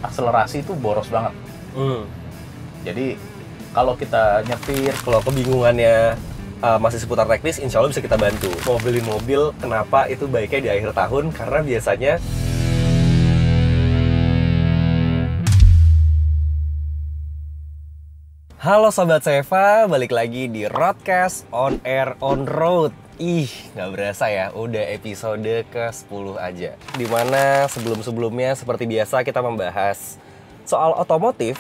akselerasi itu boros banget. Jadi kalau kita nyetir, Kalau kebingungannya masih seputar teknis, insya Allah bisa kita bantu. Mau beli mobil, kenapa itu baiknya di akhir tahun? Karena biasanya halo Sobat Seva, balik lagi di Roadcast On Air On Road. Nggak berasa ya, udah episode ke-10 aja. Dimana sebelum-sebelumnya seperti biasa kita membahas soal otomotif,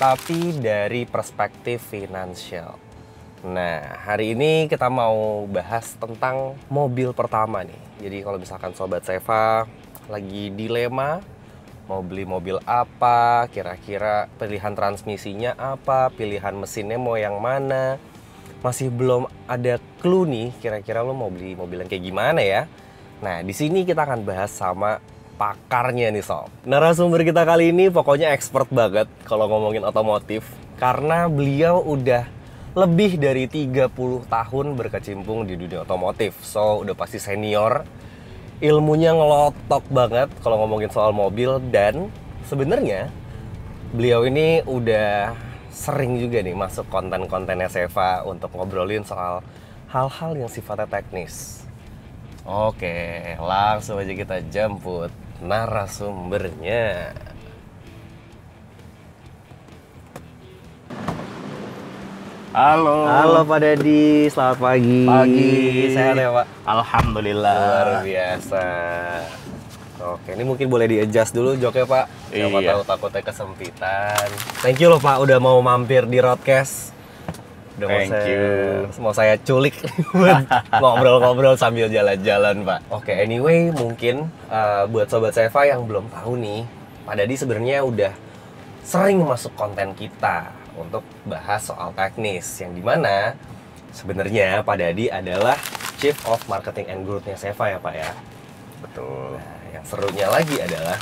tapi dari perspektif finansial. Nah, hari ini kita mau bahas tentang mobil pertama nih. Jadi kalau misalkan Sobat Seva lagi dilema, mau beli mobil apa, kira-kira pilihan transmisinya apa, pilihan mesinnya mau yang mana, masih belum ada clue nih, kira-kira lo mau beli mobil yang kayak gimana ya. Nah, di sini kita akan bahas sama pakarnya nih Sob. Narasumber kita kali ini pokoknya expert banget kalau ngomongin otomotif, karena beliau udah lebih dari 30 tahun berkecimpung di dunia otomotif. So, udah pasti senior. Ilmunya ngelotok banget kalau ngomongin soal mobil, dan sebenarnya beliau ini udah sering juga nih masuk konten-kontennya Seva untuk ngobrolin soal hal-hal yang sifatnya teknis. Oke, langsung aja kita jemput narasumbernya. Halo Pak Dedi, selamat pagi. Pagi. Sehat ya Pak? alhamdulillah. Luar biasa. Oke, ini mungkin boleh di-adjust dulu joknya Pak. Siapa Iya. tahu takutnya kesempitan. Thank you loh Pak, udah mau mampir di Roadcast. Udah Thank you. Mau saya culik buat ngobrol-ngobrol sambil jalan-jalan Pak. Oke, anyway mungkin buat Sobat Seva yang belum tahu nih, Pak Dadi sebenarnya udah sering masuk konten kita untuk bahas soal teknis, yang dimana sebenarnya Pak Dadi adalah Chief of Marketing and Growth-nya Seva ya Pak ya. Betul. Nah, yang serunya lagi adalah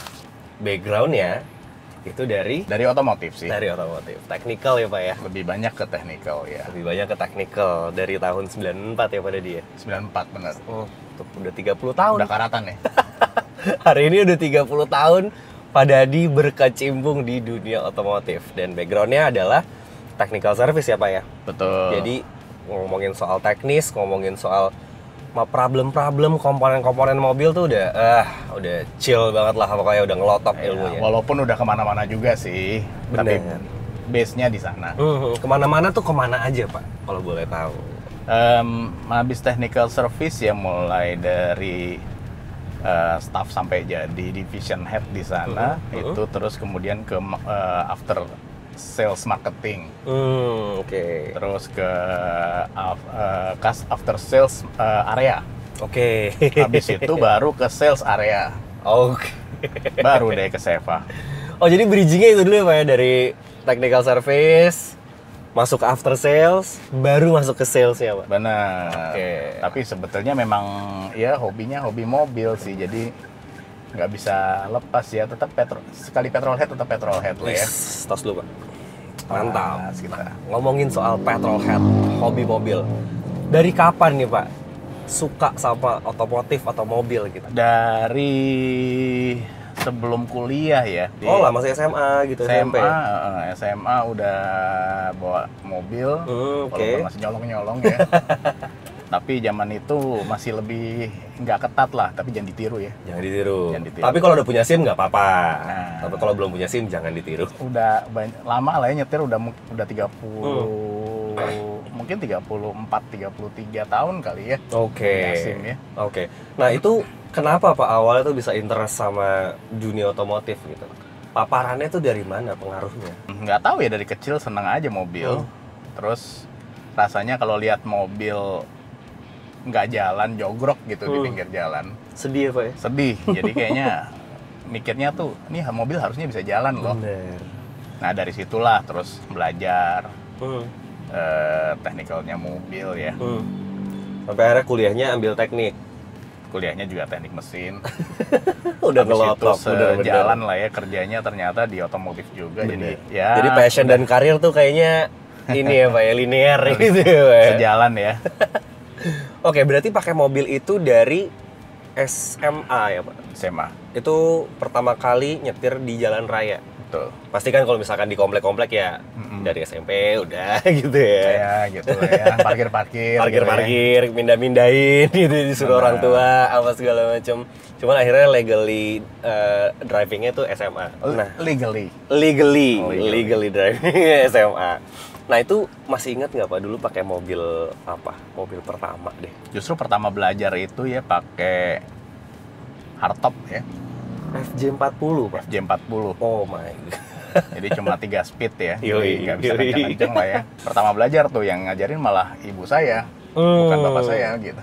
background-nya itu dari Dari otomotif sih. otomotif, technical ya Pak ya. Lebih banyak ke technical ya. Lebih banyak ke technical dari tahun 94 ya Pak Dadi ya. 94 bener. Tuh, udah 30 tahun. Udah karatan ya. Hari ini udah 30 tahun Pak Dadi berkecimpung di dunia otomotif, dan background-nya adalah technical service ya Pak ya. Betul. Jadi ngomongin soal teknis, ngomongin soal problem-problem komponen-komponen mobil tuh udah chill banget lah, pokoknya udah ngelotok Ya, ilmunya. walaupun udah kemana-mana juga sih. Tapi Bener. base-nya di sana. Kemana-mana tuh kemana aja Pak, kalau boleh tahu? Habis technical service ya, mulai dari staff sampai jadi division head di sana, itu terus kemudian ke after sales marketing, Oke. terus ke after sales area. Oke. Habis itu baru ke sales area, Oke. baru deh ke Seva. Oh, jadi bridging-nya itu dulu ya Pak ya, dari technical service masuk ke after sales, baru masuk ke sales-nya Pak. Benar. Oke. Tapi sebetulnya memang ya hobinya hobi mobil sih, jadi nggak bisa lepas ya. Tetap sekali petrolhead tetap petrolhead lah ya. Tos dulu Pak. Mantap. Pas kita. Ngomongin soal petrolhead, hobi mobil. Dari kapan nih Pak suka sama otomotif atau mobil gitu? Dari sebelum kuliah ya. Oh lah, masih SMA gitu, SMP. SMA udah bawa mobil, Oke. walaupun masih nyolong-nyolong ya. Tapi zaman itu masih lebih nggak ketat lah, tapi jangan ditiru ya. Jangan ditiru. Jangan ditiru. Tapi kalau udah punya SIM nggak apa-apa. Nah. Tapi kalau belum punya SIM jangan ditiru. Udah lama lah ya nyetir, udah 30 mungkin 34 33 tahun kali ya. Oke. Punya SIM ya. Oke. Nah, itu kenapa Pak awalnya tuh bisa interest sama dunia otomotif gitu? Paparannya tuh dari mana pengaruhnya? Nggak tahu ya, dari kecil seneng aja mobil. Terus rasanya kalau lihat mobil nggak jalan, jogrok gitu di pinggir jalan, Sedih ya Pak ya? sedih. Jadi kayaknya mikirnya tuh, nih mobil harusnya bisa jalan loh. Bener. Nah dari situlah terus belajar teknikalnya mobil ya. Sampai akhirnya kuliahnya ambil teknik. Kuliahnya juga teknik mesin. Udah Habis ngelotok, itu bener-bener. sejalan lah ya, kerjanya ternyata di otomotif juga. Bener. Jadi ya Jadi passion dan karir tuh kayaknya ini ya Pak ya, linear gitu ya Pak ya. sejalan ya. Oke, berarti pakai mobil itu dari SMA ya Pak? SMA. Itu pertama kali nyetir di jalan raya? betul. Pasti kan kalau misalkan di komplek-komplek ya dari SMP udah gitu ya. Ya gitu lah ya, parkir-parkir. Parkir-parkir, mindah-mindahin gitu disuruh orang tua apa segala macam. Cuman akhirnya legally drivingnya tuh SMA. Nah, legally driving SMA. Nah itu masih ingat nggak Pak dulu pakai mobil apa? Mobil pertama deh. Justru pertama belajar itu ya pakai hardtop ya. FJ40 Pak. FJ40. Oh my god. Jadi cuma 3 speed ya. Yoi, Nggak bisa yoi. kenceng-kenceng lah ya. Pertama belajar tuh yang ngajarin malah ibu saya, bukan bapak saya gitu.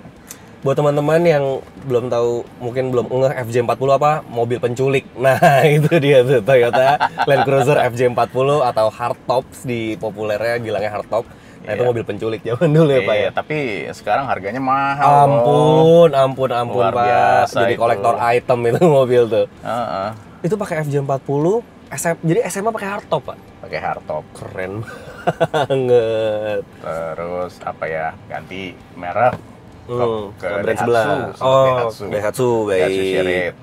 Buat teman-teman yang belum tahu, mungkin belum ngeh FJ40 apa, mobil penculik. Nah, itu dia tuh Toyota Land Cruiser FJ40 atau hardtops di populernya bilangnya hardtop. Nah, itu Iya. mobil penculik zaman dulu ya, Pak ya. Tapi sekarang harganya mahal. Ampun Luar Pak. biasa Jadi itu. kolektor item itu mobil tuh. Heeh. Itu pakai FJ40, jadi SMA pakai hardtop, Pak. Pakai hardtop. Keren banget. Terus apa ya? Ganti merek ke brand Daihatsu, sebelah. sempat Oh, Daihatsu, baik. Daihatsu Chariot.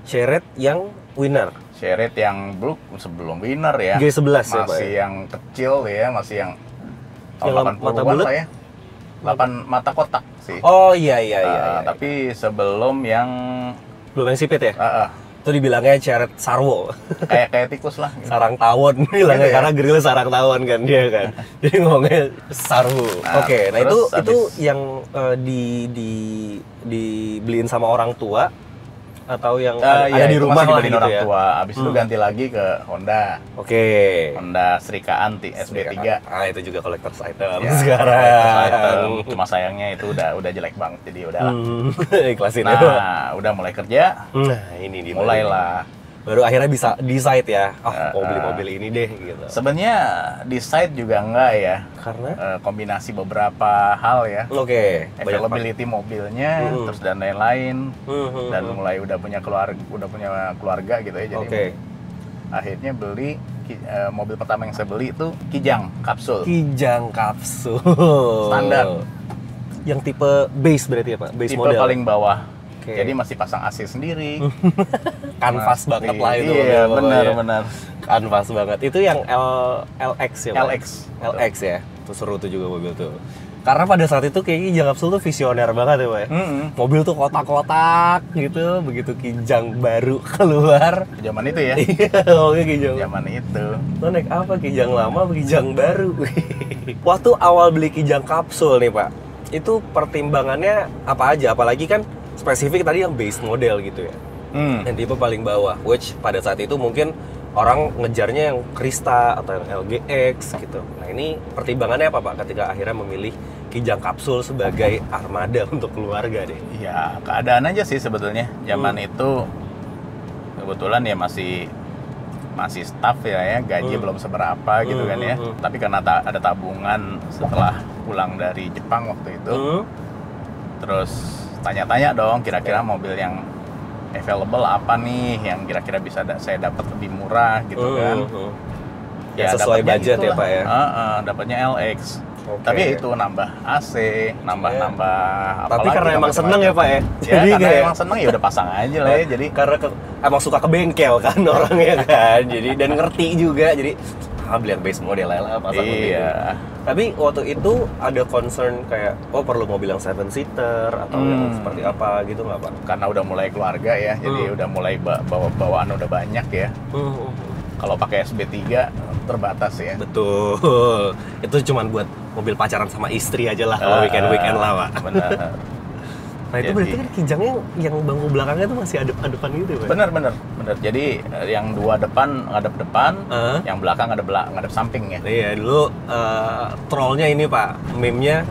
Chariot yang winner. Chariot yang sebelum winner ya. G11 ya, Pak. Masih yang kecil ya, masih yang Yang tahun mata 80-an bulat? lah ya. 8 mata kotak sih. Oh iya. Tapi sebelum yang Belum yang sipit ya? ah, Itu dibilangnya Chariot Sarwo. kayak tikus lah. Gitu. Sarang tawon bilangnya ya? karena grill sarang tawon kan dia kan. Jadi ngomongnya Sarwo. Nah, Oke, nah terus itu habis- yang dibeliin sama orang tua atau yang Iya, ada di itu rumah masih lah dibeliin gitu orang ya. tua. Abis itu ganti lagi ke Honda. Oke. Honda Serikaan SB3. Ah, itu juga collector's item Ya, sekarang. Cuma sayangnya itu udah jelek banget, jadi udah lah. Ikhlasin ya. Nah, udah mulai kerja, Nah, ini dia. mulailah. Baru akhirnya bisa decide ya. Mau beli mobil ini deh gitu. Sebenarnya decide juga enggak ya, Karena kombinasi beberapa hal ya. oke, Availability mobilnya, terus dan lain-lain, dan mulai udah punya keluarga gitu ya. Jadi Oke. akhirnya beli mobil pertama yang saya beli itu Kijang kapsul. Kijang kapsul. Standar. Yang tipe base berarti ya Pak? Base Tipe model. paling bawah. Oke. Jadi masih pasang AC sendiri. Kanvas Masih- banget lah itu. Iya, mobilnya. benar. Kanvas banget. Itu yang LX ya Pak? LX. LX ya. Itu seru tuh juga mobil tuh. Karena pada saat itu kayaknya Kijang kapsul tuh visioner banget ya Pak ya. Mobil tuh kotak-kotak gitu. Begitu Kijang baru keluar. Zaman itu ya. Oke Kijang. Zaman itu. Lo naik apa? Kijang lama apa Kijang baru? Waktu awal beli Kijang kapsul nih Pak, itu pertimbangannya apa aja? Apalagi kan spesifik tadi yang base model gitu ya, yang tipe paling bawah. Which pada saat itu mungkin orang ngejarnya yang Krista atau yang LGX gitu. Nah ini pertimbangannya apa Pak ketika akhirnya memilih Kijang kapsul sebagai armada untuk keluarga deh? Ya, keadaan aja sih sebetulnya. Zaman itu kebetulan ya masih staff ya, gaji belum seberapa gitu kan ya. Tapi karena ada tabungan setelah pulang dari Jepang waktu itu, terus tanya-tanya dong kira-kira mobil yang available apa nih yang kira-kira bisa saya dapat lebih murah gitu kan. Ya, sesuai dapatnya budget ya itulah. Pak ya. Dapatnya LX. Oke. Tapi ya itu nambah AC, nambah Tapi apalagi, karena emang seneng ya Pak ya. Ya, karena emang seneng ya udah pasang aja lah ya. Jadi karena emang suka ke bengkel kan orangnya kan. Jadi dan ngerti juga. Jadi beli yang base model lah pasang mobil. iya. Tapi waktu itu ada concern kayak perlu mobil yang 7-seater atau yang seperti apa gitu nggak Pak? Karena udah mulai keluarga ya, jadi udah mulai bawaan udah banyak ya. Kalau pakai SB3 terbatas ya. Betul. Itu cuman buat mobil pacaran sama istri aja lah kalau weekend lah Pak. Benar. Nah itu berarti kan Kijangnya yang bangku belakangnya tuh masih adep-adepan gitu Pak? Benar. Jadi yang dua depan ngadep depan, yang belakang ngadep samping ya. Iya dulu trollnya ini Pak, meme-nya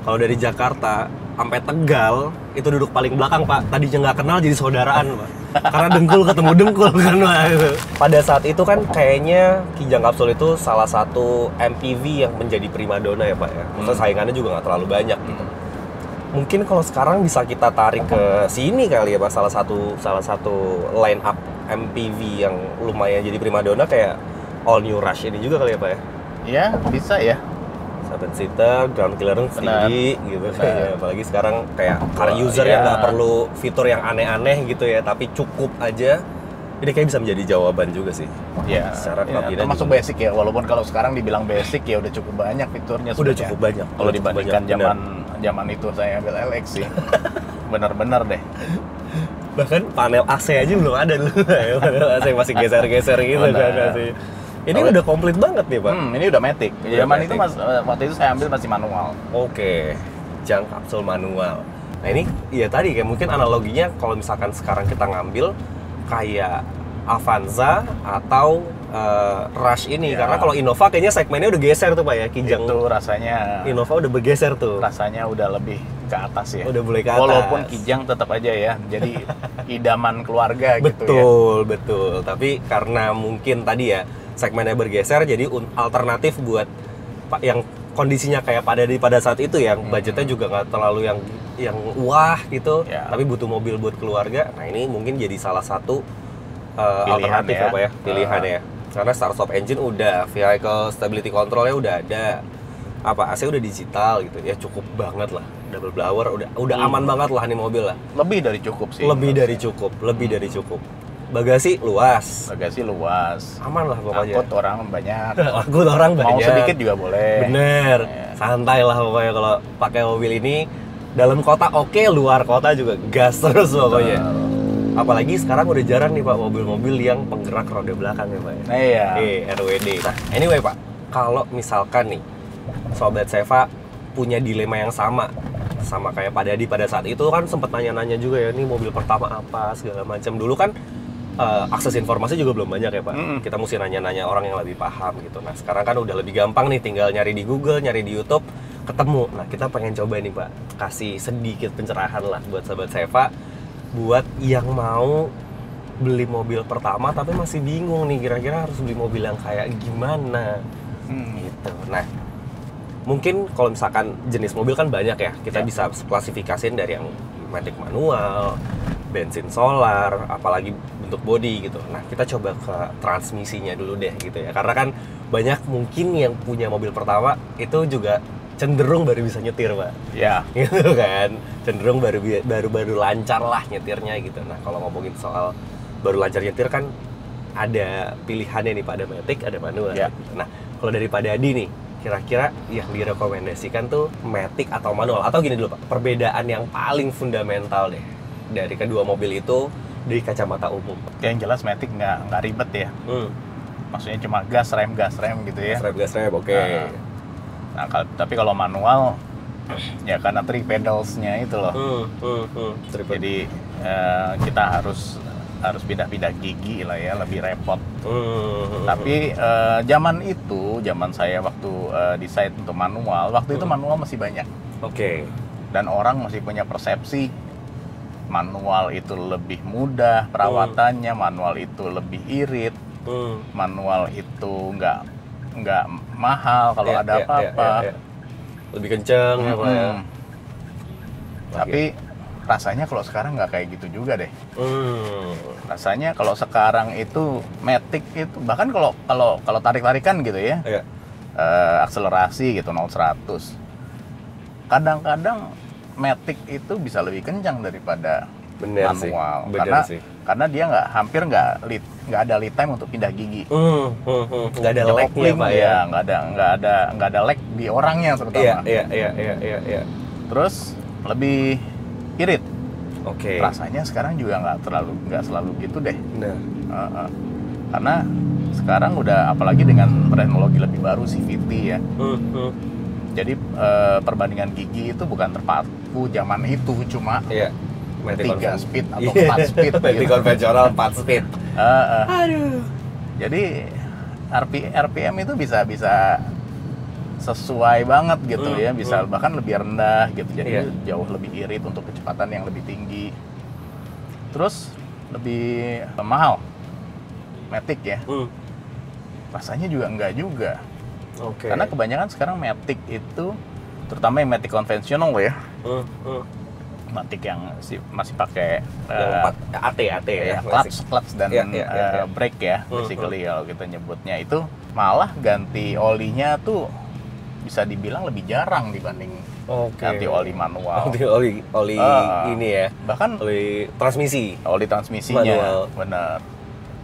kalau dari Jakarta sampai Tegal itu duduk paling belakang Pak. Tadinya nggak kenal jadi saudaraan Pak. Karena dengkul ketemu dengkul kan Pak. Itu. Pada saat itu kan kayaknya Kijang kapsul itu salah satu MPV yang menjadi primadona ya Pak ya. Maksudnya saingannya juga nggak terlalu banyak gitu. Mungkin kalau sekarang bisa kita tarik ke sini kali ya Pak, salah satu line up MPV yang lumayan jadi primadona kayak All New Rush ini juga kali ya Pak ya. Iya, bisa ya. 7-seater, ground clearance tinggi gitu kayak. Apalagi sekarang kayak car user yang nggak perlu fitur yang aneh-aneh gitu ya, tapi cukup aja Ini kayak bisa menjadi jawaban juga sih. Ya, Secara kelabinan termasuk juga. basic ya. Walaupun kalau sekarang dibilang basic ya udah cukup banyak fiturnya. Udah sebenarnya. cukup banyak. Kalau Udah cukup dibandingkan banyak, zaman itu saya ambil LX sih, bener-bener deh. Bahkan panel AC aja belum ada dulu. Panel AC masih geser-geser gitu kan masih. Ini udah komplit banget nih, Pak. Ini udah matic. Zaman itu matic. waktu itu saya ambil masih manual. Oke, jang kapsul manual. Nah ini ya tadi kayak mungkin analoginya kalau misalkan sekarang kita ngambil kayak Avanza atau Rush ini, Ya. karena kalau Innova kayaknya segmennya udah geser tuh Pak ya, Kijang Itu rasanya Innova udah bergeser tuh. rasanya udah lebih ke atas ya. Udah mulai ke atas. Walaupun Kijang tetap aja ya, jadi idaman keluarga gitu ya. Betul. Tapi karena mungkin tadi ya segmennya bergeser, jadi alternatif buat yang kondisinya kayak pada saat itu yang budgetnya juga nggak terlalu yang wah gitu, Ya. tapi butuh mobil buat keluarga. Nah ini mungkin jadi salah satu Pilihan alternatif ya. apa ya pilihan ya. Karena start-stop engine udah, vehicle stability controlnya udah ada, apa AC udah digital gitu ya, cukup banget lah. Double blower udah aman banget lah nih mobil lah. Lebih dari cukup sih. Lebih dari cukup. Bagasi luas. Bagasi luas. Aman lah pokoknya. Angkut orang banyak. Angkut orang banyak. Mau sedikit juga boleh. Bener. Ya. Santai lah pokoknya kalau pakai mobil ini. Dalam kota oke, luar kota juga gas terus pokoknya. Apalagi sekarang udah jarang nih Pak mobil-mobil yang penggerak roda belakang ya Pak ya. Nah, iya. RWD. Nah, anyway Pak, kalau misalkan nih Sobat Seva punya dilema yang sama kayak Pak Dadi pada saat itu kan sempat nanya-nanya juga ya, nih mobil pertama apa segala macam. Dulu kan akses informasi juga belum banyak ya Pak. Kita mesti nanya-nanya orang yang lebih paham gitu. Nah sekarang kan udah lebih gampang nih, tinggal nyari di Google, nyari di YouTube, ketemu. Nah kita pengen coba nih Pak, kasih sedikit pencerahan lah buat Sobat Seva, buat yang mau beli mobil pertama tapi masih bingung nih kira-kira harus beli mobil yang kayak gimana gitu. Nah mungkin kalau misalkan jenis mobil kan banyak ya, kita bisa klasifikasiin dari yang matic manual, bensin solar, apalagi bentuk body gitu. Nah kita coba ke transmisinya dulu deh gitu ya, karena kan banyak mungkin yang punya mobil pertama itu juga cenderung baru bisa nyetir Pak. Ya. Gitu kan, cenderung baru lancar lah nyetirnya gitu. Nah kalau ngomongin soal baru lancar nyetir kan ada pilihannya nih Pak, ada matic, ada manual. Ya. Nah kalau dari Pak Dadi nih, kira-kira yang direkomendasikan tuh matic atau manual? Atau gini dulu Pak, perbedaan yang paling fundamental deh dari kedua mobil itu dari kacamata umum. Yang jelas matic nggak ribet ya. Maksudnya cuma gas rem gitu ya. Gas rem, oke. Nah, tapi kalau manual ya karena three pedals-nya itu loh. Jadi kita harus pindah-pindah gigi lah ya, lebih repot. Tapi zaman saya waktu decide untuk manual, waktu itu manual masih banyak. Oke. Dan orang masih punya persepsi manual itu lebih mudah perawatannya, manual itu lebih irit, manual itu nggak mahal kalau ada apa-apa. Lebih kenceng ya Pak ya. Tapi rasanya kalau sekarang nggak kayak gitu juga deh. Rasanya kalau sekarang itu matic itu bahkan kalau tarik-tarikan gitu ya, akselerasi gitu 0-100, kadang-kadang matic itu bisa lebih kencang daripada manual. Karena dia hampir nggak ada lead time untuk pindah gigi. Nggak ada lag-nya Pak ya. Nggak ada lag di orangnya terutama. Iya. Terus lebih irit. Oke. Rasanya sekarang juga nggak selalu gitu deh. Nah. Karena sekarang udah apalagi dengan teknologi lebih baru CVT ya. Jadi perbandingan gigi itu bukan terpaku zaman itu cuma 3 speed atau 4 speed gitu. Konvensional 4 speed. Aduh. Jadi RPM itu bisa sesuai banget gitu ya, bisa bahkan lebih rendah gitu. Jadi jauh lebih irit untuk kecepatan yang lebih tinggi. Terus lebih mahal. Matic ya. Rasanya juga enggak juga. Oke. Karena kebanyakan sekarang matic itu terutama yang matic konvensional ya. Matic yang masih pakai AT ya, clutch dan brake ya, basically kalau kita nyebutnya itu malah ganti olinya tuh bisa dibilang lebih jarang dibanding ganti oli manual. Oli ini ya. Bahkan oli transmisinya manual. Bener.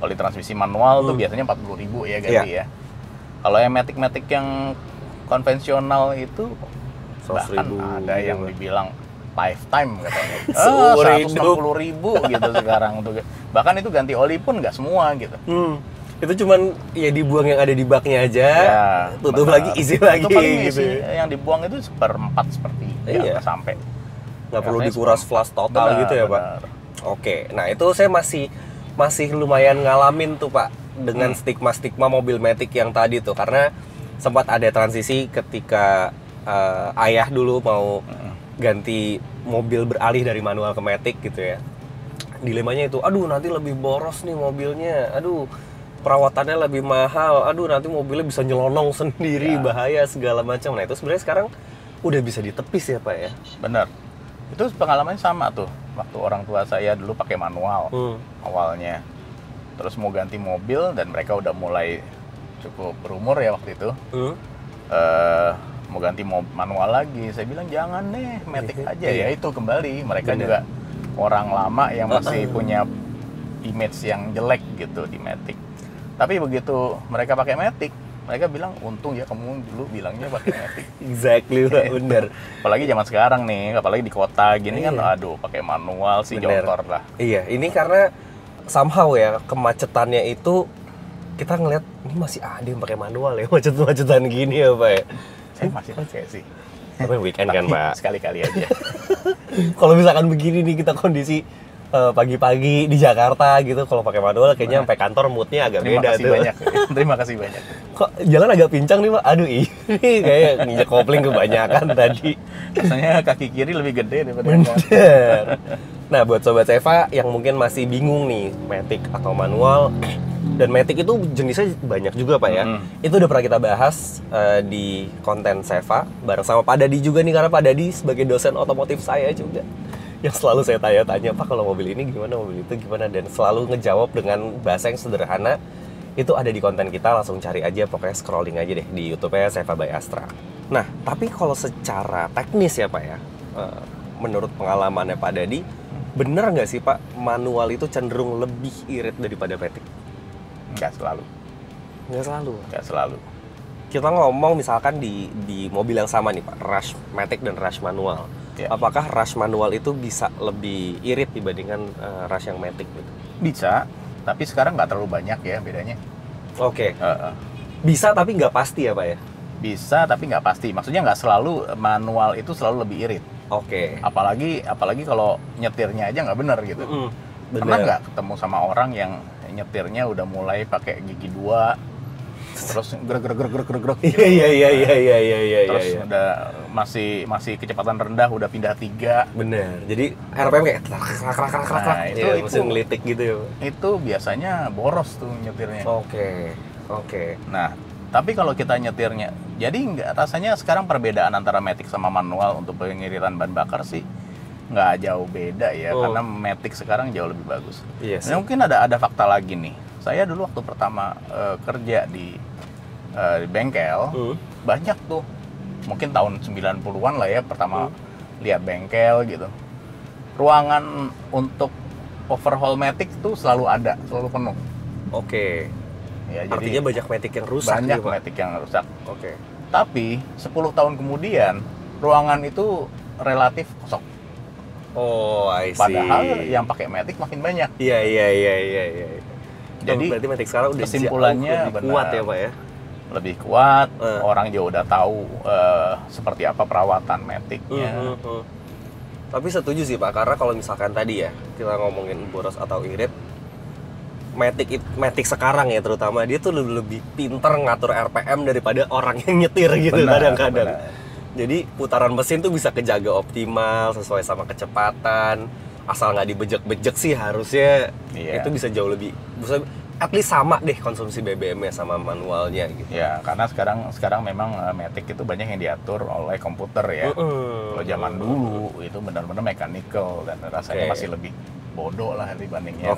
Kalau di transmisi manual tuh biasanya 40.000 ya ganti ya. Kalau yang matic yang konvensional itu bahkan ada yang dibilang lifetime katanya. 160.000 gitu sekarang tuh. Bahkan itu ganti oli pun nggak semua gitu. Itu cuman ya dibuang yang ada di baknya aja, ya, tutup lagi, isi lagi gitu. Yang dibuang itu 1/4 seperti nggak sampai. Nggak perlu dikuras flush total gitu ya Pak? Oke, nah itu saya masih lumayan ngalamin tuh Pak dengan stigma mobil matic yang tadi tuh, karena sempat ada transisi ketika ayah dulu mau ganti mobil beralih dari manual ke matic gitu ya. Dilemanya itu, aduh nanti lebih boros nih mobilnya, aduh perawatannya lebih mahal, aduh nanti mobilnya bisa nyelonong sendiri, bahaya segala macam. Nah itu sebenarnya sekarang udah bisa ditepis ya Pak ya? Bener, itu pengalamannya sama tuh. Waktu orang tua saya dulu pakai manual awalnya, terus mau ganti mobil dan mereka udah mulai cukup berumur ya waktu itu, mau ganti manual lagi. Saya bilang jangan deh, matic aja ya. Itu kembali mereka juga orang lama yang masih punya image yang jelek gitu di matic. Tapi begitu mereka pakai matic, mereka bilang untung ya kamu dulu bilangnya pakai matic. Exactly, bener. Apalagi zaman sekarang nih, apalagi di kota gini kan, aduh pakai manual sih jontor lah. Iya, ini karena somehow ya kemacetannya itu kita ngeliat ini masih ada yang pakai manual ya, macet-macetan gini ya Pak ya. Saya masih pakai sih. Tapi weekend kan Pak. Sekali-kali aja. Kalau misalkan begini nih kita kondisi pagi-pagi di Jakarta gitu, kalau pakai manual kayaknya sampai kantor moodnya agak beda tuh. Terima kasih banyak. Kok jalan agak pincang nih Pak? Aduh ini kayak nginjek kopling kebanyakan tadi. Rasanya kaki kiri lebih gede daripada bener. Nah buat Sobat Seva yang mungkin masih bingung nih matic atau manual, dan matic itu jenisnya banyak juga Pak ya. Itu udah pernah kita bahas di konten Seva bareng sama Pak Dadi juga nih, karena Pak Dadi sebagai dosen otomotif saya juga yang selalu saya tanya-tanya, Pak kalau mobil ini gimana, mobil itu gimana, dan selalu ngejawab dengan bahasa yang sederhana. Itu ada di konten kita, langsung cari aja, pokoknya scrolling aja deh di YouTube-nya Seva by Astra. Nah, tapi kalau secara teknis ya Pak ya, menurut pengalamannya Pak Dadi, bener nggak sih Pak, manual itu cenderung lebih irit daripada matic? Nggak selalu. Nggak selalu. Kita ngomong misalkan di mobil yang sama nih Pak, rush matic dan rush manual. Apakah rush manual itu bisa lebih irit dibandingkan rush yang matic gitu? Bisa, tapi sekarang nggak terlalu banyak ya bedanya. Oke. Bisa tapi nggak pasti ya Pak ya? Bisa tapi nggak pasti. Maksudnya nggak selalu manual itu selalu lebih irit. Oke. Apalagi kalau nyetirnya aja nggak bener gitu. Pernah nggak ketemu sama orang yang nyetirnya udah mulai pakai gigi 2, terus grek gitu. Iya. Terus udah masih kecepatan rendah udah pindah 3. Bener. Jadi RPM kayak krak. Itu mesin ngelitik gitu ya. Itu biasanya boros tuh nyetirnya. Oke. Nah, tapi kalau kita nyetirnya, jadi nggak, rasanya sekarang perbedaan antara matic sama manual untuk pengiritan bahan bakar sih nggak jauh beda ya, karena matic sekarang jauh lebih bagus. Yes. Nah, mungkin ada fakta lagi nih. Saya dulu waktu pertama kerja di bengkel, banyak tuh, mungkin tahun 90-an lah ya, pertama lihat bengkel gitu. Ruangan untuk overhaul matic tuh selalu ada, selalu penuh. Oke. Ya, artinya jadi banyak matic yang rusak. Banyak matic yang rusak. Oke. Tapi 10 tahun kemudian ruangan itu relatif kosong. Oh, I see. Padahal yang pakai matic makin banyak. Iya. Jadi berarti matic sekarang udah kesimpulannya lebih kuat ya Pak ya? Lebih kuat, orang juga udah tahu seperti apa perawatan maticnya. Tapi setuju sih Pak, karena kalau misalkan tadi ya kita ngomongin boros atau irit, matic sekarang ya terutama, dia tuh lebih pinter ngatur RPM daripada orang yang nyetir gitu kadang-kadang. Jadi putaran mesin tuh bisa kejaga optimal sesuai sama kecepatan, asal nggak dibejek-bejek sih harusnya itu bisa jauh lebih, bisa at least sama deh konsumsi BBM-nya sama manualnya gitu. Ya, karena sekarang memang matic itu banyak yang diatur oleh komputer ya. Kalau zaman dulu itu benar-benar mechanical dan rasanya masih lebih bodoh lah dibandingnya.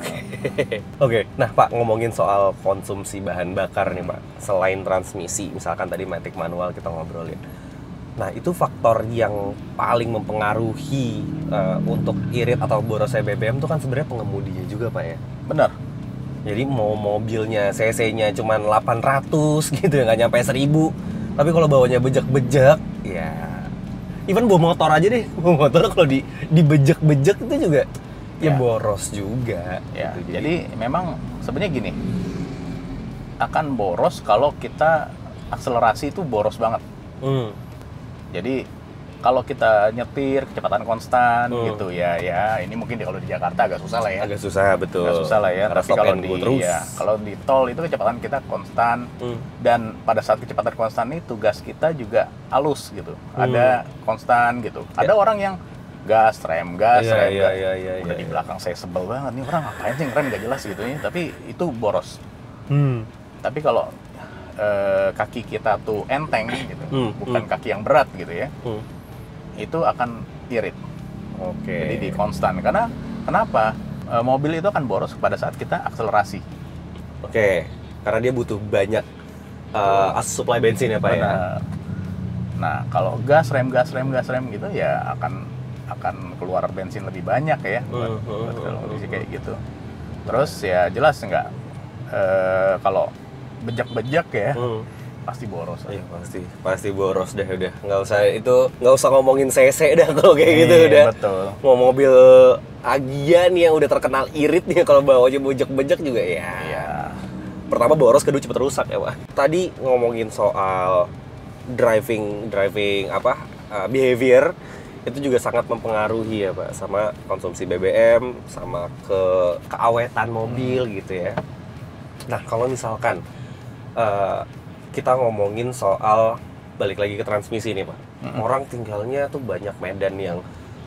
Oke. Nah Pak, ngomongin soal konsumsi bahan bakar nih Pak, selain transmisi, misalkan tadi matic manual kita ngobrolin. Nah itu faktor yang paling mempengaruhi untuk irit atau borosnya BBM itu kan sebenarnya pengemudinya juga Pak ya? Benar. Jadi mau mobilnya cc-nya cuma 800 gitu ya, nggak nyampe 1000. Tapi kalau bawanya bejek-bejek, ya even bawa motor aja deh. Bawa motor kalau dibejek-bejek itu juga ya boros juga. Ya, gitu. jadi memang sebenarnya gini, akan boros kalau kita akselerasi itu boros banget. Jadi kalau kita nyetir kecepatan konstan gitu ya ini mungkin kalau di Jakarta agak susah lah ya. Agak susah, betul. Agak susah lah ya. Karena Tapi kalau di tol itu kecepatan kita konstan dan pada saat kecepatan konstan itu gas kita juga halus gitu. Ada konstan gitu. Ada orang yang gas rem. Udah di belakang saya sebel banget nih orang ngapain sih ngerem gak jelas gitu ya. Tapi itu boros. Tapi kalau kaki kita tuh enteng gitu, bukan kaki yang berat gitu ya. Itu akan irit. Jadi di konstan. Karena kenapa? Mobil itu akan boros pada saat kita akselerasi. Karena dia butuh banyak supply bensin ya Pak ya. Nah, kalau gas rem gitu ya akan keluar bensin lebih banyak ya buat kondisi kayak gitu. Terus ya jelas nggak kalau bejek-bejek ya pasti boros. Iya pasti boros deh udah. Nggak usah ngomongin cc dah kalau kayak gitu udah. Betul. Mau mobil Agian yang udah terkenal irit nih kalau bawanya bejek-bejek juga ya. Pertama boros, kedua cepet rusak ya Pak. Tadi ngomongin soal driving behavior itu juga sangat mempengaruhi ya Pak sama konsumsi BBM sama keawetan mobil gitu ya. Nah kalau misalkan kita ngomongin soal balik lagi ke transmisi nih Pak. Orang tinggalnya tuh banyak medan yang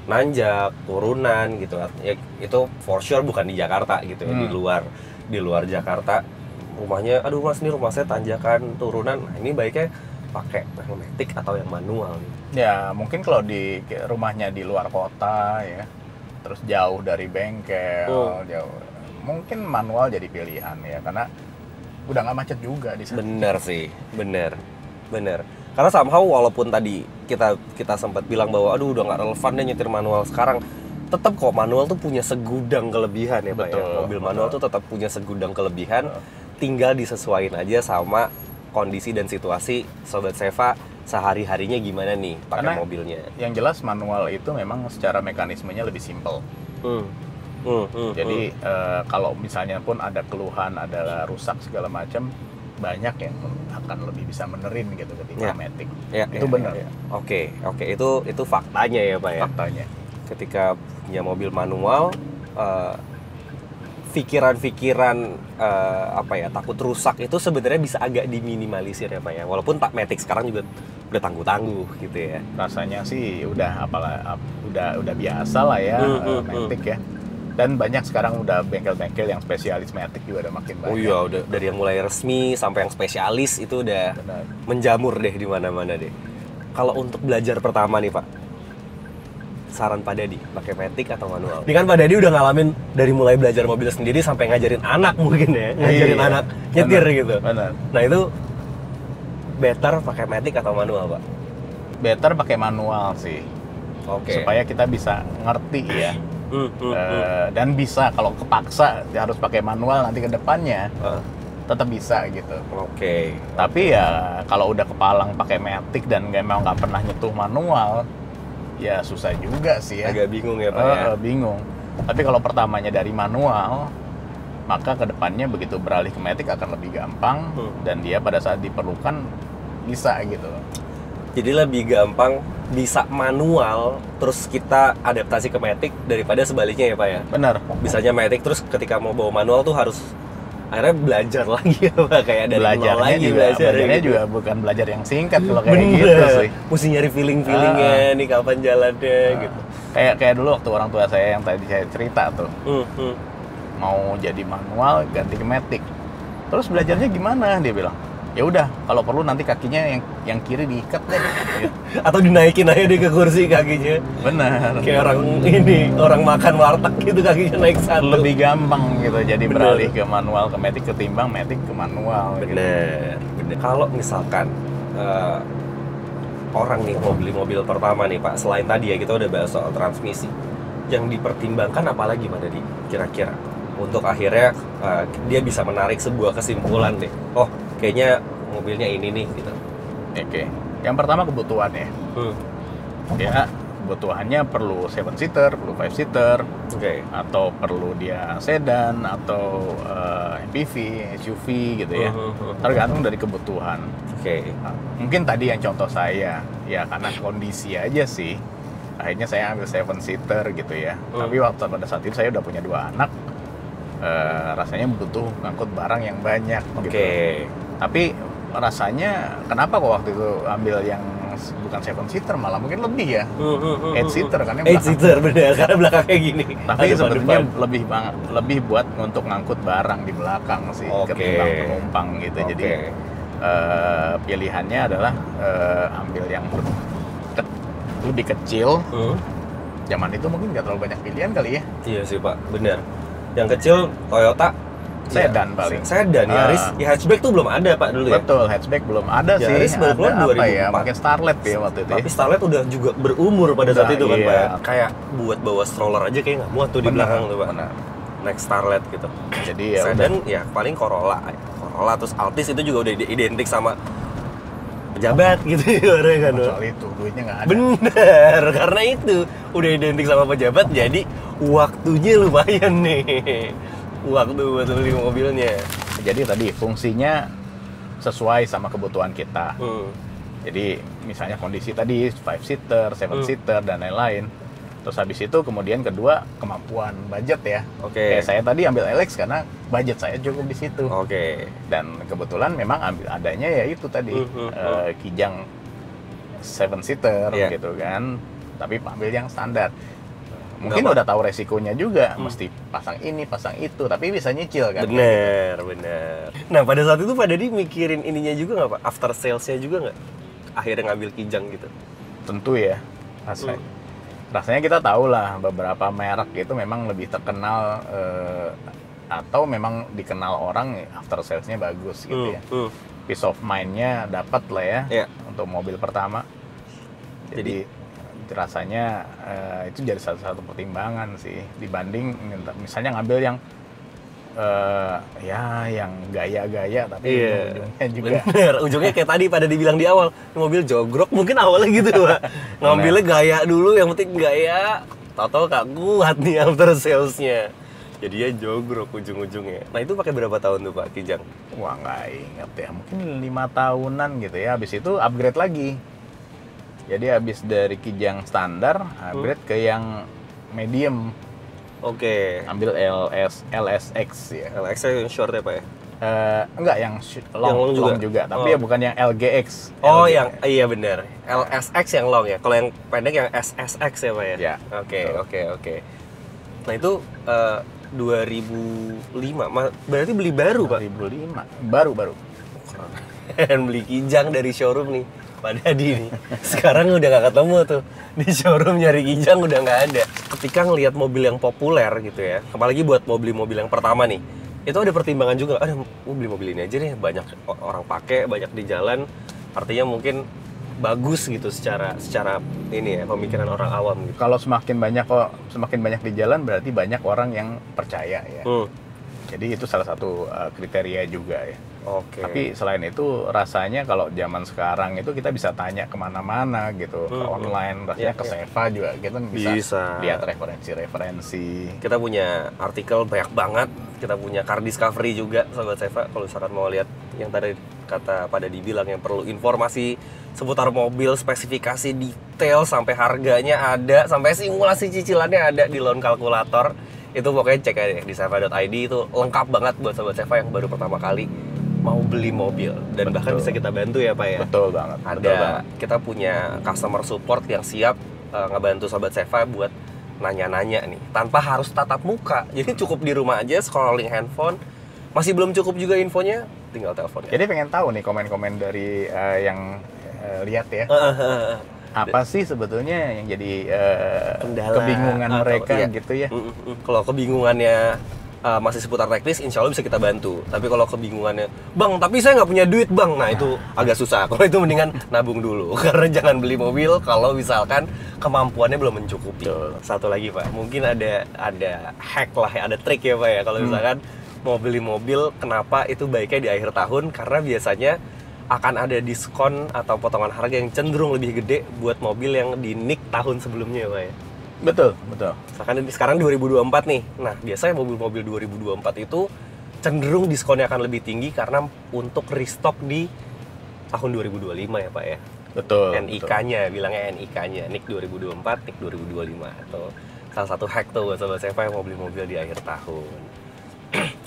nanjak, turunan gitu. Ya, itu for sure bukan di Jakarta gitu ya, di luar Jakarta. Rumahnya, aduh Mas ini rumah saya tanjakan, turunan. Nah, ini baiknya pakai yang matic atau yang manual nih. Ya, mungkin kalau di rumahnya di luar kota ya. Terus jauh dari bengkel, jauh. Mungkin manual jadi pilihan ya karena udah nggak macet juga di sana. Bener sih, bener. Karena somehow walaupun tadi kita sempat bilang bahwa aduh udah nggak relevan deh nyetir manual sekarang, tetap kok manual tuh punya segudang kelebihan ya Pak ya. Mobil manual tuh tetap punya segudang kelebihan, tinggal disesuaikan aja sama kondisi dan situasi Sobat Seva sehari-harinya gimana nih pakai mobilnya. Yang jelas manual itu memang secara mekanismenya lebih simpel. Jadi kalau misalnya pun ada keluhan, ada rusak segala macam, banyak yang akan lebih bisa benerin gitu ketika matic. Itu benar. Oke, itu faktanya ya Pak ya. Faktanya. Ketika punya mobil manual, pikiran-pikiran takut rusak itu sebenarnya bisa agak diminimalisir ya Pak ya. Walaupun matic sekarang juga udah tangguh-tangguh gitu ya. Rasanya sih udah biasa lah ya matic ya. Dan banyak sekarang udah bengkel-bengkel yang spesialis matic juga udah makin banyak. Oh iya, udah dari yang mulai resmi sampai yang spesialis itu udah menjamur deh di mana-mana deh. Kalau untuk belajar pertama nih Pak, saran Pak Dadi, pakai matic atau manual? Ini kan Pak Dadi udah ngalamin dari mulai belajar mobil sendiri sampai ngajarin anak mungkin ya, ngajarin anak nyetir gitu. Benar. Nah itu better pakai matic atau manual Pak? Better pakai manual sih. Supaya kita bisa ngerti ya. Dan bisa kalau kepaksa harus pakai manual nanti ke depannya tetap bisa gitu. Tapi ya kalau udah kepalang pakai matic dan memang nggak pernah nyetuh manual, ya susah juga sih ya. Agak bingung ya Pak ya. Bingung. Tapi kalau pertamanya dari manual, maka ke depannya begitu beralih ke matic akan lebih gampang dan dia pada saat diperlukan bisa gitu. Jadi lebih gampang bisa manual terus kita adaptasi ke matic daripada sebaliknya ya Pak ya. Benar. Bisanya matic terus ketika mau bawa manual tuh harus akhirnya belajar lagi ya Pak, kayak dari nol lagi belajarnya juga bukan belajar yang singkat kalau kayak gitu sih. Mesti nyari feelingnya nih kapan jalannya gitu. Kayak dulu waktu orang tua saya yang tadi saya cerita tuh. Mau jadi manual ganti ke matic. Terus belajarnya gimana dia bilang? Ya udah, kalau perlu nanti kakinya yang kiri diikat deh. Gitu. Atau dinaikin aja deh ke kursi kakinya. Benar. Kayak orang makan warteg gitu kakinya naik satu. Lebih gampang gitu, jadi beralih ke manual ke matic ketimbang matic ke manual. Bener. Kalau misalkan orang nih mau beli mobil pertama nih Pak, selain tadi ya kita udah bahas soal transmisi, yang dipertimbangkan apalagi Pak Dadi kira-kira? untuk akhirnya dia bisa menarik sebuah kesimpulan deh. Oh, kayaknya mobilnya ini nih gitu. Oke. Yang pertama kebutuhan ya. Ya, kebutuhannya perlu 7-seater, perlu 5-seater, atau perlu dia sedan atau MPV, SUV gitu ya. Tergantung dari kebutuhan. Nah, mungkin tadi yang contoh saya, ya karena kondisi aja sih. Akhirnya saya ambil 7-seater gitu ya. Tapi pada saat itu saya udah punya 2 anak. Rasanya butuh ngangkut barang yang banyak gitu. Tapi rasanya kenapa kok waktu itu ambil yang bukan 7-seater, malah mungkin lebih ya 8-seater kan, 8-seater bener, karena belakangnya gini. Tapi sebetulnya lebih buat untuk ngangkut barang di belakang sih ketimbang penumpang gitu. Jadi pilihannya adalah ambil yang lebih kecil. Zaman itu mungkin nggak terlalu banyak pilihan kali ya. Iya sih Pak, bener. Yang kecil Toyota sedan paling. Sedan, Yaris. Ya hatchback tuh belum ada Pak dulu ya? Betul, hatchback belum ada sih. Yaris baru keluar 2004. Ya, pakai Starlet ya waktu itu. Tapi Starlet udah juga berumur pada saat itu kan Pak. Kayak buat bawa stroller aja kayak nggak muat tuh di belakang tuh Pak. Next Starlet gitu. Jadi ya sedan ya paling Corolla terus Altis itu juga udah identik sama pejabat gitu ya kan. Soal itu duitnya nggak ada. Bener, karena itu udah identik sama pejabat, jadi waktunya lumayan nih. Waktu buat beli mobilnya. Jadi tadi fungsinya sesuai sama kebutuhan kita. Jadi misalnya kondisi tadi 5-seater, 7-seater dan lain-lain. Terus habis itu kemudian kedua kemampuan budget ya. Kayak saya tadi ambil LX karena budget saya cukup di situ. Dan kebetulan memang ambil adanya ya itu tadi Kijang 7-seater gitu kan. Tapi ambil yang standar. Mungkin udah tahu resikonya juga, mesti pasang ini, pasang itu, tapi bisa nyicil kan? Bener. Nah pada saat itu Pak Dedi mikirin ininya juga nggak Pak? After salesnya juga nggak? Akhirnya ngambil Kijang gitu? Tentu ya, rasanya kita tahu lah beberapa merek itu memang lebih terkenal atau memang dikenal orang after salesnya bagus gitu ya. Peace of mind-nya dapat lah ya untuk mobil pertama. Jadi rasanya itu jadi satu pertimbangan sih dibanding misalnya ngambil yang yang gaya-gaya tapi ujungnya juga ujungnya kayak tadi pada dibilang di awal mobil jogrok mungkin awalnya gitu Pak. Ngambilnya gaya dulu, yang penting gaya, tahu-tahu gak kuat nih after salesnya, jadinya jogrok ujung-ujungnya. Nah itu pakai berapa tahun tuh Pak Kijang? Wah nggak inget ya, mungkin 5 tahunan gitu ya. Habis itu upgrade lagi. Jadi habis dari Kijang standar, upgrade ke yang medium. Ambil LSX ya. LSX yang short ya Pak ya? Enggak, yang long juga. Tapi ya bukan yang LGX. Oh LG. Yang iya benar. LSX yang long ya. Kalau yang pendek yang SSX ya Pak ya? Ya. Oke. Nah itu 2005, berarti beli baru Pak? 2005, baru. Dan beli Kijang dari showroom nih Pak Dadi nih. Sekarang udah gak ketemu tuh. Di showroom nyari Kijang udah gak ada. Ketika ngelihat mobil yang populer gitu ya, apalagi buat mobil-mobil yang pertama nih, itu ada pertimbangan juga, beli mobil ini aja nih, banyak orang pakai, banyak di jalan, artinya mungkin bagus gitu secara ini ya, pemikiran orang awam gitu. Kalau semakin banyak di jalan berarti banyak orang yang percaya ya. Jadi itu salah satu kriteria juga ya. Tapi selain itu rasanya kalau zaman sekarang itu kita bisa tanya kemana-mana gitu, online, rasanya ke Seva juga kita bisa lihat referensi. Kita punya artikel banyak banget, kita punya car discovery juga Sobat Seva, kalau misalkan mau lihat yang tadi kata pada dibilang yang perlu informasi seputar mobil, spesifikasi detail sampai harganya ada, sampai simulasi cicilannya ada di loan kalkulator. Itu pokoknya cek aja di seva.id, itu lengkap banget buat Sobat Seva yang baru pertama kali mau beli mobil, dan bahkan bisa kita bantu ya Pak ya. Betul banget. Kita punya customer support yang siap ngebantu Sobat Seva buat nanya-nanya nih tanpa harus tatap muka. Jadi cukup di rumah aja scrolling handphone. Masih belum cukup juga infonya, tinggal telepon ya. Jadi pengen tahu nih komen-komen dari yang lihat ya. Apa sih sebetulnya yang jadi kebingungan mereka gitu ya? Kalau kebingungannya masih seputar teknis, insya Allah bisa kita bantu. Tapi kalau kebingungannya, bang, tapi saya nggak punya duit bang, nah itu agak susah. Kalau itu mendingan nabung dulu, karena jangan beli mobil kalau misalkan kemampuannya belum mencukupi. Satu lagi Pak, mungkin ada hack lah, ya, ada trik ya Pak ya, kalau misalkan mau beli mobil, kenapa itu baiknya di akhir tahun? Karena biasanya akan ada diskon atau potongan harga yang cenderung lebih gede buat mobil yang di NIK tahun sebelumnya ya Pak ya. Betul. Sekarang 2024 nih. Nah, biasanya mobil-mobil 2024 itu cenderung diskonnya akan lebih tinggi karena untuk restock di tahun 2025 ya, Pak ya. Betul. NIK-nya, bilangnya NIK-nya, NIK 2024, NIK 2025 atau salah satu hack tuh buat sobat Seva yang mau beli mobil di akhir tahun.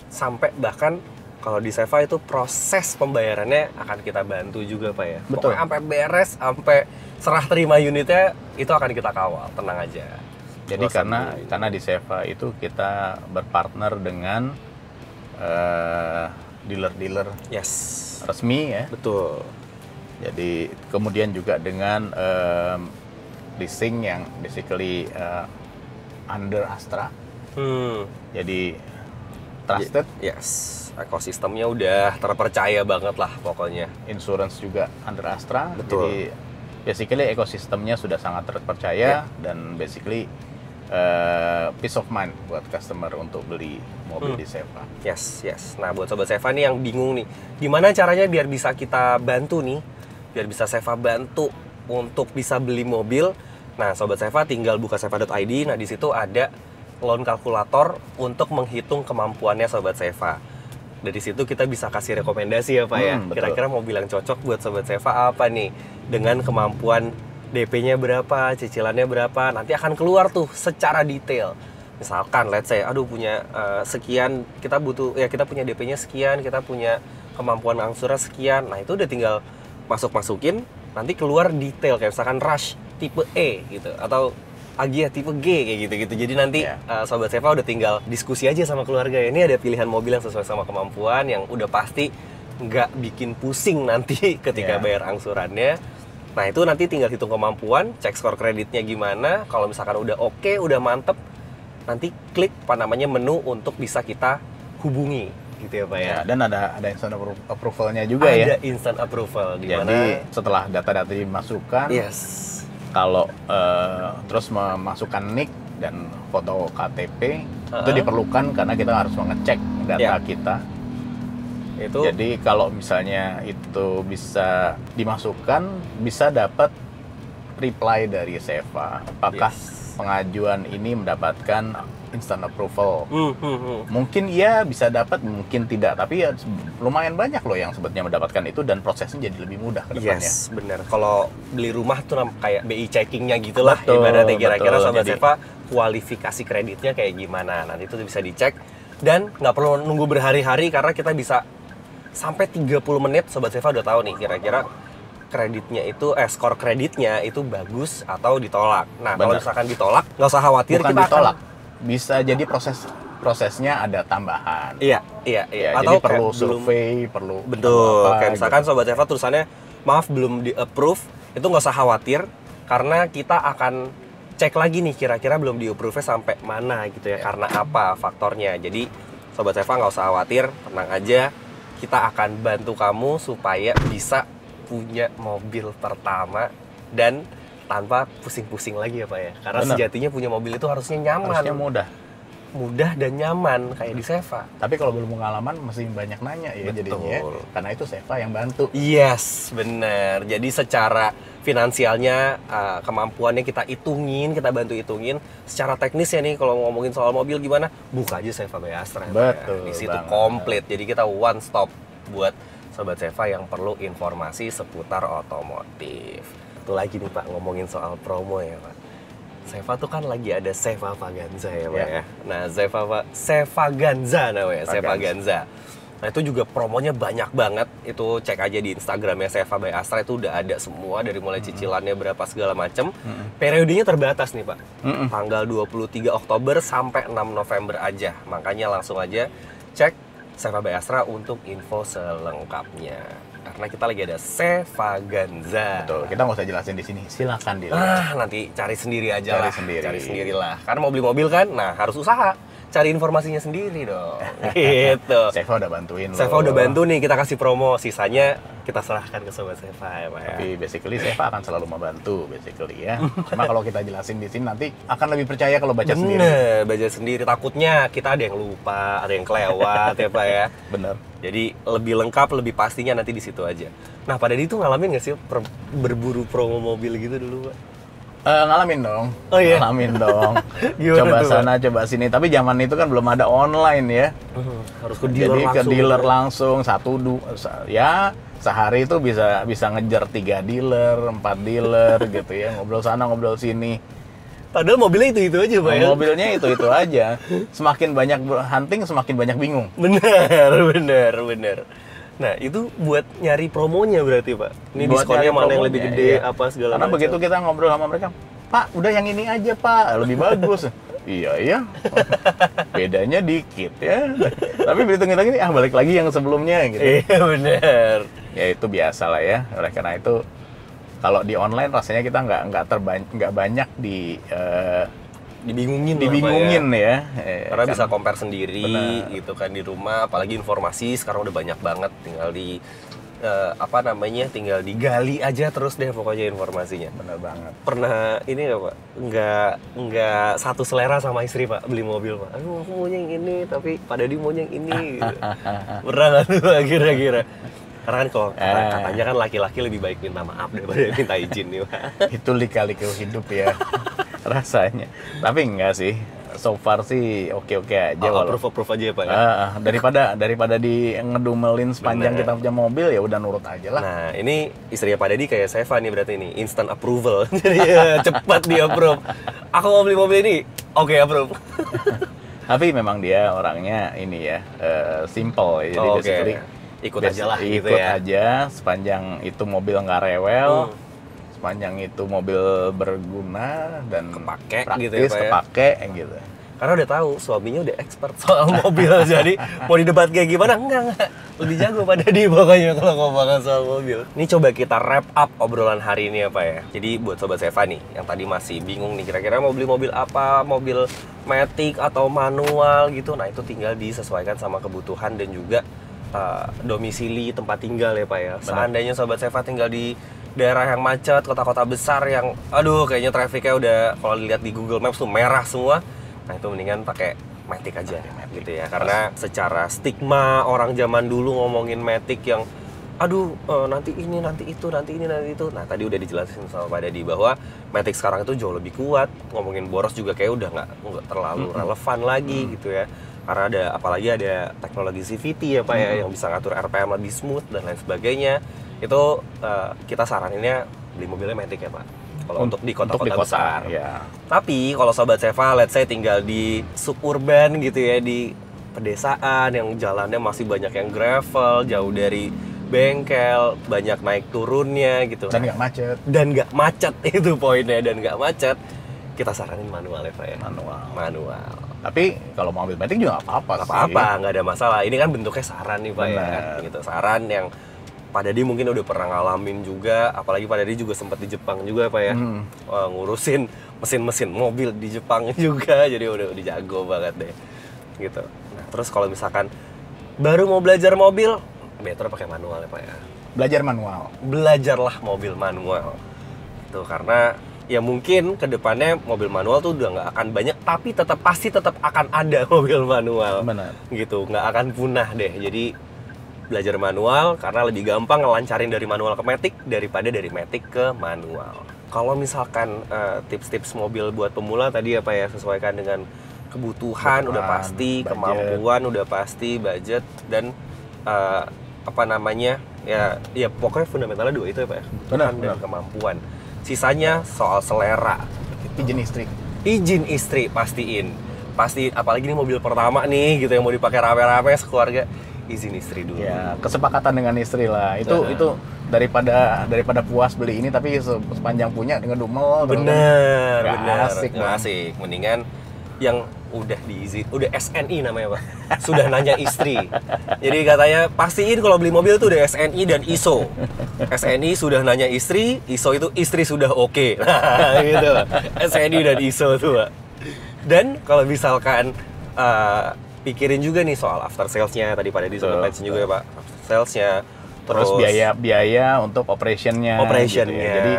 Sampai bahkan kalau di Seva itu proses pembayarannya akan kita bantu juga Pak ya. Betul. Pokoknya sampai beres, sampai serah terima unitnya itu akan kita kawal, tenang aja. Jadi karena di Seva itu kita berpartner dengan dealer-dealer resmi ya. Betul. Jadi kemudian juga dengan leasing yang basically under Astra. Jadi trusted. Ekosistemnya udah terpercaya banget lah pokoknya. Insurance juga under Astra. Betul. Jadi basically ekosistemnya sudah sangat terpercaya dan basically peace of mind buat customer untuk beli mobil di Seva. Yes. Nah buat sobat Seva nih yang bingung nih, gimana caranya biar bisa kita bantu nih, biar bisa Seva bantu untuk bisa beli mobil. Nah sobat Seva tinggal buka seva.id. Nah di situ ada loan kalkulator untuk menghitung kemampuannya sobat Seva. Dari situ kita bisa kasih rekomendasi ya Pak ya. Kira-kira mobil yang cocok buat sobat Seva apa nih? Dengan kemampuan DP-nya berapa, cicilannya berapa, nanti akan keluar tuh secara detail. Misalkan, let's say, punya sekian, kita punya DP-nya sekian, kita punya kemampuan angsuran sekian. Nah itu udah tinggal masukin, nanti keluar detail kayak misalkan Rush tipe E gitu, atau Agya tipe G kayak gitu-gitu. Jadi nanti sobat Seva udah tinggal diskusi aja sama keluarga. Ini ada pilihan mobil yang sesuai sama kemampuan, yang udah pasti nggak bikin pusing nanti ketika bayar angsurannya. Nah itu nanti tinggal hitung kemampuan, cek skor kreditnya gimana. Kalau misalkan udah oke, udah mantep, nanti klik menu untuk bisa kita hubungi gitu ya Pak ya. Dan ada instant approval-nya juga ya. Ada instant approval di mana. Jadi setelah data-data dimasukkan, kalau terus memasukkan NIK dan foto KTP itu diperlukan karena kita harus mengecek data kita. Jadi kalau misalnya itu bisa dimasukkan, bisa dapat reply dari Seva. Apakah pengajuan ini mendapatkan instant approval? Mungkin iya bisa dapat, mungkin tidak. Tapi ya lumayan banyak loh yang sebetulnya mendapatkan itu dan prosesnya jadi lebih mudah ke depannya. Yes, benar. Kalau beli rumah tuh kayak BI checkingnya gitulah. Ibaratnya kira-kira sobat Seva kualifikasi kreditnya kayak gimana. Nanti itu bisa dicek dan nggak perlu nunggu berhari-hari karena kita bisa sampai 30 menit sobat Seva udah tahu nih kira-kira kreditnya itu skor kreditnya itu bagus atau ditolak. Nah, kalau misalkan ditolak, nggak usah khawatir. Bukan kita ditolak. Bisa jadi prosesnya ada tambahan. Iya. Atau jadi perlu survei, perlu betul. Kayak misalkan sobat Seva tulisannya maaf belum di approve, itu nggak usah khawatir karena kita akan cek lagi nih kira-kira belum di approve sampai mana gitu ya. Karena apa faktornya. Jadi sobat Seva nggak usah khawatir, tenang aja. Kita akan bantu kamu supaya bisa punya mobil pertama dan tanpa pusing-pusing lagi ya Pak ya. Karena sejatinya punya mobil itu harusnya nyaman. Harusnya mudah dan nyaman kayak di Seva. Tapi kalau belum pengalaman masih banyak nanya ya jadinya. Karena itu Seva yang bantu. Yes, benar. Jadi secara finansialnya, kemampuannya kita hitungin, kita bantu hitungin. Secara teknis ya nih, kalau ngomongin soal mobil gimana, buka aja Seva by Astra. Betul. Di situ komplit. Jadi kita one stop buat sobat Seva yang perlu informasi seputar otomotif. Itu lagi nih Pak, ngomongin soal promo ya Pak. Seva tuh kan lagi ada Seva Vaganza ya Pak ya. Nah, Seva Ganza namanya, Seva Ganza. Nah itu juga promonya banyak banget. Itu cek aja di Instagramnya Seva by Astra, itu udah ada semua dari mulai cicilannya berapa segala macem. Periodenya terbatas nih Pak. Tanggal 23 Oktober sampai 6 November aja. Makanya langsung aja cek Seva by Astra untuk info selengkapnya. Karena kita lagi ada Seva Ganza. Betul, kita nggak usah jelasin di sini. Silakan dilihat. Nanti cari sendiri aja lah. Cari sendirilah. Karena mau beli mobil kan, nah harus usaha. cari informasinya sendiri dong. Gitu. Seva udah bantuin loh. Seva udah bantu nih, kita kasih promo. Sisanya kita serahkan ke Sobat Seva ya, Pak ya. Tapi basically Seva akan selalu membantu basically ya. Cuma kalau kita jelasin di sini nanti akan lebih percaya kalau baca sendiri. Bener, baca sendiri. Takutnya kita ada yang lupa, ada yang kelewat ya Pak ya. Bener. Jadi lebih lengkap, lebih pastinya nanti di situ aja. Nah, Pak Dedi tuh ngalamin nggak sih berburu promo mobil gitu dulu, Pak? Ngalamin dong. Oh iya? Ngalamin dong. Gimana Coba tuh, sana, coba sini. Tapi zaman itu kan belum ada online ya. Harus ke dealer Jadi langsung. ke dealer langsung ya sehari itu bisa ngejar 3 dealer, 4 dealer gitu ya, ngobrol sana ngobrol sini. Padahal mobilnya itu aja, Pak ya. Mobilnya itu aja. Semakin banyak hunting, semakin banyak bingung. Bener. Nah, itu buat nyari promonya berarti, Pak. Ini Buat diskonnya nyari mana yang promonya, lebih gede, iya. apa segala Karena macam. begitu kita ngobrol sama mereka, Pak, udah yang ini aja Pak, lebih bagus. Iya. Bedanya dikit ya. Tapi begitu kita gini, balik lagi yang sebelumnya gitu. Iya, bener. Ya itu biasa lah ya. Oleh karena itu kalau di online rasanya kita nggak banyak Dibingungin lah, dibingungin Pak ya. Karena Kan bisa compare sendiri bener. gitu kan di rumah, apalagi informasi sekarang udah banyak banget, tinggal tinggal digali aja terus deh pokoknya informasinya. bener banget. Pernah ini nggak Pak? Nggak satu selera sama istri Pak beli mobil Pak. Aduh, aku maunya yang ini tapi Pak Dedi maunya yang ini. Gitu. Pernah nggak tuh Pak, kira-kira? Karena kan kalau katanya kan laki-laki lebih baik minta maaf daripada minta izin nih Pak. Itu lika-liku hidup ya rasanya. Tapi enggak sih. So far sih oke-oke aja. Approve aja ya Pak ya. Daripada di ngedumelin sepanjang Bener. kita punya mobil ya udah nurut aja lah. Nah, ini istrinya Pak Dedi kayak Seva nih berarti ini, instant approval. Jadi ya, cepat di approve. Aku mau beli mobil ini, oke approve. Tapi memang dia orangnya ini ya simple ya. Jadi Oke. basically Ikut aja lah gitu ikut ya. aja sepanjang itu mobil nggak rewel, sepanjang itu mobil berguna dan Kepake praktis, gitu ya, Pak ya. kepake gitu. Karena udah tahu suaminya udah expert soal mobil, jadi mau didebat kayak gimana enggak. Lebih jago Pak Dedi pokoknya kalau ngomongin soal mobil. Ini coba kita wrap up obrolan hari ini ya Pak ya. Jadi buat Sobat Seva nih yang tadi masih bingung nih kira-kira mau beli mobil apa, mobil matic atau manual gitu. Nah, itu tinggal disesuaikan sama kebutuhan dan juga domisili tempat tinggal ya Pak ya. Seandainya Sobat Seva tinggal di daerah yang macet, kota-kota besar yang aduh kayaknya trafficnya udah kalau dilihat di Google Maps tuh merah semua. Nah, itu mendingan pakai matic aja gitu ya. Karena secara stigma orang zaman dulu ngomongin matic yang aduh nanti ini, nanti itu, nanti ini, nanti itu. Nah, tadi udah dijelasin sama Pak Dedi bahwa matic sekarang itu jauh lebih kuat. Ngomongin boros juga kayak udah nggak terlalu relevan lagi gitu ya. Karena apalagi ada teknologi CVT ya Pak ya yang bisa ngatur RPM lebih smooth dan lain sebagainya. Itu kita saraninnya beli mobilnya matic ya Pak. Kalau untuk di kota-kota besar. Ya. Tapi kalau Sobat Seva, let's say tinggal di suburban gitu ya, di pedesaan yang jalannya masih banyak yang gravel, jauh dari bengkel, banyak naik turunnya gitu. Dan nggak macet. Dan nggak macet itu poinnya, dan nggak macet. Kita saranin manual ya Pak ya. Manual. Tapi kalau mau ambil matic juga nggak apa-apa sih. Apa-apa, nggak ada masalah. Ini kan bentuknya saran nih Pak ya. Gitu. Saran yang Pak Dedi mungkin udah pernah ngalamin juga, apalagi Pak Dedi juga sempat di Jepang juga Pak ya. Ngurusin mesin-mesin mobil di Jepang juga, jadi udah jago banget deh. Gitu. Nah, terus kalau misalkan baru mau belajar mobil, better pakai manual ya Pak ya. Belajar manual. Belajarlah mobil manual. Tuh, karena ya mungkin kedepannya mobil manual tuh udah nggak akan banyak, tapi pasti tetap akan ada mobil manual. Benar. Gitu, nggak akan punah deh. Jadi belajar manual karena lebih gampang ngelancarin dari manual ke matic daripada dari matic ke manual. Kalau misalkan tips-tips mobil buat pemula tadi apa ya, sesuaikan dengan kebutuhan udah pasti, budget. kemampuan udah pasti, budget dan ya pokoknya fundamentalnya dua itu ya Pak ya, kebutuhan dan kemampuan. Sisanya soal selera. Izin istri Pasti apalagi ini mobil pertama nih gitu yang mau dipakai rame-rame sekeluarga, izin istri dulu. Ya, kesepakatan dengan istri lah. Itu daripada puas beli ini tapi sepanjang punya dengan dumel. Bener. Asik. Mendingan yang udah diizin, udah SNI namanya Pak. Sudah nanya istri. Jadi katanya pastiin kalau beli mobil tuh udah SNI dan ISO. SNI sudah nanya istri, ISO itu istri sudah oke. Nah, gitu. SNI dan ISO tuh Pak. Dan kalau misalkan pikirin juga nih soal after salesnya, tadi pada sempat mention juga ya Pak, after salesnya. Terus biaya untuk operationnya. Operationnya. Gitu ya. Jadi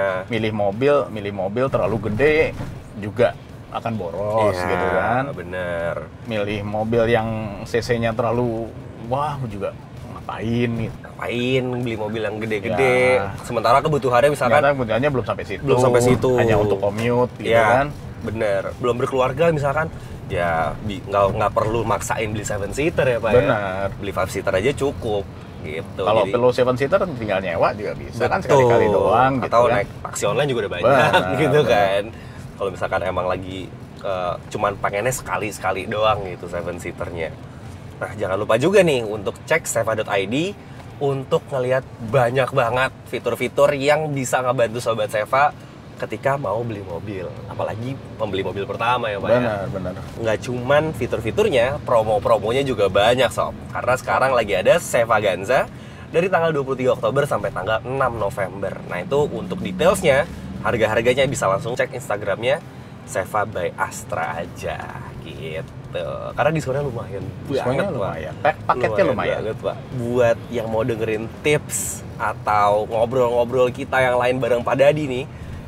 milih mobil terlalu gede juga akan boros Iya, gitu kan. Bener. Milih mobil yang cc-nya terlalu wah juga ngapain gitu. Ngapain beli mobil yang gede-gede, sementara kebutuhannya misalkan kebutuhannya belum sampai situ. Hanya untuk commute gitu kan. Bener. Belum berkeluarga misalkan, ya nggak perlu maksain beli 7-seater ya Pak. Bener. Ya. Beli 5-seater aja cukup gitu. Kalau perlu 7-seater tinggal nyewa juga bisa kan, betul. sekali-kali doang gitu. Atau kan. naik taksi online juga udah banyak gitu kan. Kalau misalkan emang lagi cuman pengennya sekali-sekali doang gitu 7-seaternya. Nah, jangan lupa juga nih untuk cek seva.id untuk ngelihat banyak banget fitur-fitur yang bisa ngebantu Sobat Seva ketika mau beli mobil. Apalagi membeli mobil pertama ya Pak. Benar. Nggak cuman fitur-fiturnya, promo-promonya juga banyak Sob. Karena sekarang lagi ada Sevaganza dari tanggal 23 Oktober sampai tanggal 6 November. Nah itu untuk detailsnya, harga-harganya bisa langsung cek Instagramnya Seva by Astra aja gitu. Karena diskonnya lumayan banget lumayan. Paketnya lumayan banget Pak. Buat yang mau dengerin tips atau ngobrol-ngobrol kita yang lain bareng Pak Dadi nih,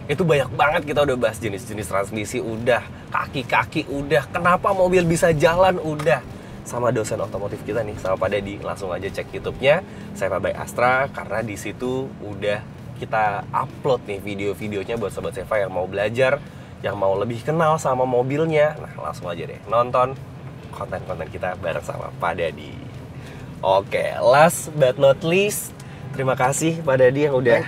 itu banyak banget kita udah bahas jenis-jenis transmisi udah, kaki-kaki udah, kenapa mobil bisa jalan udah. Sama dosen otomotif kita nih, sama Pak Dadi, langsung aja cek YouTube-nya Seva by Astra, karena di situ udah kita upload nih video-videonya buat Sobat Seva yang mau belajar, yang mau lebih kenal sama mobilnya. Nah langsung aja deh nonton konten-konten kita bareng sama Pak Dadi. Oke, last but not least, terima kasih Pak Dadi yang udah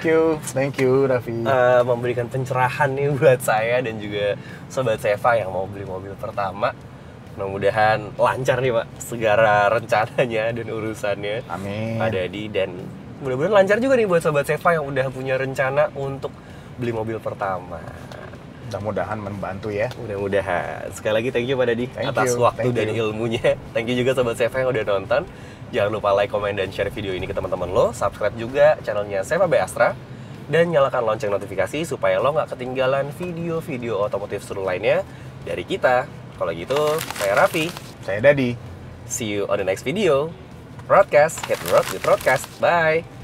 Thank you Raffi. Memberikan pencerahan nih buat saya dan juga Sobat Seva yang mau beli mobil pertama. Mudah-mudahan lancar nih Pak segala rencananya dan urusannya. Amin. Pak Dadi, dan mudah-mudahan lancar juga nih buat Sobat Seva yang udah punya rencana untuk beli mobil pertama. Mudah-mudahan membantu ya. Mudah-mudahan. Sekali lagi thank you Pak Dadi atas you. waktu dan ilmunya. Thank you juga Sobat Seva yang udah nonton. Jangan lupa like, comment, dan share video ini ke teman-teman lo. Subscribe juga channelnya Seva by Astra. Dan nyalakan lonceng notifikasi supaya lo nggak ketinggalan video-video otomotif seru lainnya dari kita. Kalau gitu, saya Raffi. Saya Dadi. See you on the next video. Broadcast, hit the road with Broadcast. Bye!